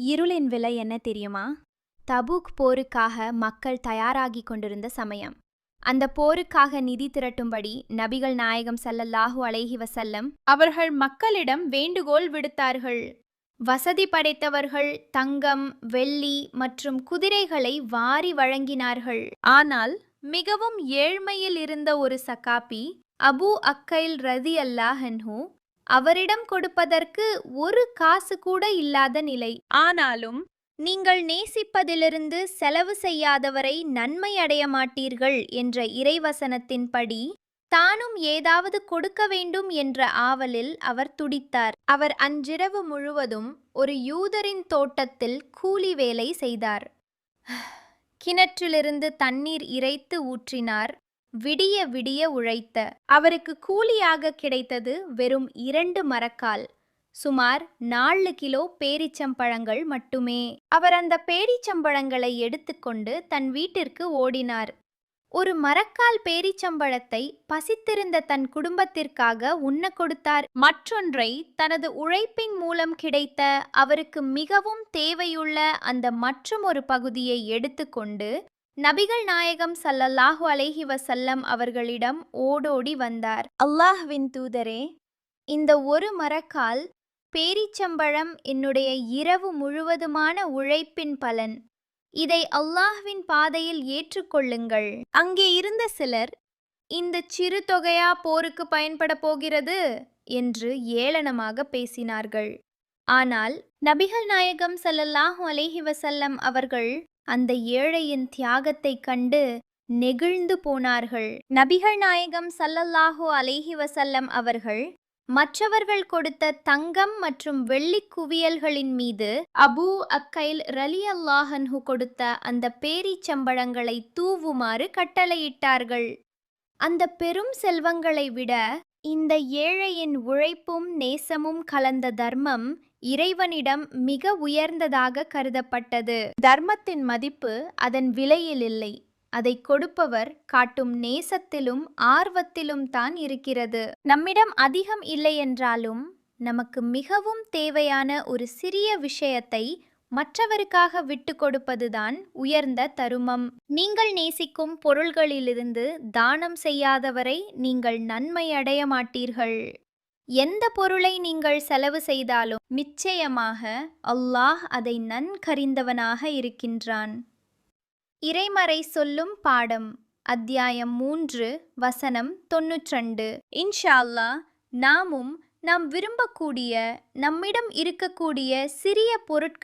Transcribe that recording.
இருளின் விலை என்ன தெரியுமா? தபூக் போருக்காக மக்கள் தயாராகிக் கொண்டிருந்த சமயம். அந்த போருக்காக நிதி திரட்டும்படி நபிகள் நாயகம் ஸல்லல்லாஹு அலைஹி வஸல்லம் அவர்கள் மக்களிடம் வேண்டுகோள் விடுத்தார்கள். வசதி படைத்தவர்கள் தங்கம், வெள்ளி மற்றும் குதிரைகளை வாரி வழங்கினார்கள். ஆனால் மிகவும் ஏழ்மையில் இருந்த ஒரு சகாபி, அபூ அக்கைல் ரதியல்லாஹு அன்ஹு, அவரிடம் கொடுப்பதற்கு ஒரு காசு கூட இல்லாத நிலை. ஆனாலும் நீங்கள் நேசிப்பதிலிருந்து செலவு செய்யாதவரை நன்மை அடைய மாட்டீர்கள் என்ற இறைவசனத்தின்படி தானும் ஏதாவது கொடுக்க வேண்டும் என்ற ஆவலில் அவர் துடித்தார். அவர் அன்றிரவு முழுவதும் ஒரு யூதரின் தோட்டத்தில் கூலி வேலை செய்தார். கிணற்றிலிருந்து தண்ணீர் இறைத்து ஊற்றினார். விடிய விடிய உழைத்த அவருக்கு கூலியாக கிடைத்தது வெறும் 2 மரக்கால், சுமார் 4 கிலோ பேரீச்சம்பழங்கள் மட்டுமே. அவர் அந்த பேரீச்சம்பழங்களை எடுத்துக்கொண்டு தன் வீட்டிற்கு ஓடினார். ஒரு மரக்கால் பேரீச்சம்பழத்தை பசித்திருந்த தன் குடும்பத்திற்காக உண்ண கொடுத்தார். மற்றொன்றை தனது உழைப்பின் மூலம் கிடைத்த அவருக்கு மிகவும் தேவையுள்ள அந்த மற்றுமொரு பகுதியை எடுத்துக்கொண்டு நபிகள் நாயகம் ஸல்லல்லாஹு அலைஹி வஸல்லம் அவர்களிடம் ஓடோடி வந்தார். அல்லாஹ்வின் தூதரே, இந்த ஒரு மரக்கால் பேரீச்சம்பழம் என்னுடைய இரவு முழுவதுமான உழைப்பின் பலன். இதை அல்லாஹ்வின் பாதையில் ஏற்றுக்கொள்ளுங்கள். அங்கே இருந்த சிலர், இந்த சிறு தொகையா போருக்கு பயன்பட போகிறது என்று ஏளனமாக பேசினார்கள். ஆனால் நபிகள் நாயகம் ஸல்லல்லாஹு அலைஹி வஸல்லம் அவர்கள் அந்த ஏழையின் தியாகத்தை கண்டு நெகிழ்ந்து போனார்கள். நபிகள் நாயகம் ஸல்லல்லாஹு அலைஹி வஸல்லம் அவர்கள் மற்றவர்கள் கொடுத்த தங்கம் மற்றும் வெள்ளி குவியல்களின் மீது அபூ அக்கைல் ரலியல்லாஹு அன்ஹு கொடுத்த அந்த பேரீச்சம்பழங்களை தூவுமாறு கட்டளையிட்டார்கள். அந்த பெரும் செல்வங்களை விட இந்த ஏழையின் உழைப்பும் நேசமும் கலந்த தர்மம் இறைவனிடம் மிக உயர்ந்ததாக கருதப்பட்டது. தர்மத்தின் மதிப்பு அதன் விலையில் இல்லை, அதை கொடுப்பவர் காட்டும் நேசத்திலும் ஆர்வத்திலும் தான் இருக்கிறது. நம்மிடம் அதிகம் இல்லை என்றாலும் நமக்கு மிகவும் தேவையான ஒரு சிறிய விஷயத்தை மற்றவருக்காக விட்டு கொடுப்பதுதான் உயர்ந்த தருமம். நீங்கள் நேசிக்கும் பொருள்களிலிருந்து தானம் செய்யாதவரை நீங்கள் நன்மை அடைய மாட்டீர்கள். எந்த பொருளை நீங்கள் செலவு செய்தாலும் நிச்சயமாக அல்லாஹ் அதை நன்கறிந்தவனாக இருக்கின்றான். இறைமறை சொல்லும் பாடம், அத்தியாயம் 3, வசனம் 92. இன்ஷா அல்லாஹ் நாமும் நாம் விரும்பக்கூடிய, நம்மிடம் இருக்கக்கூடிய சிறிய பொருட்களை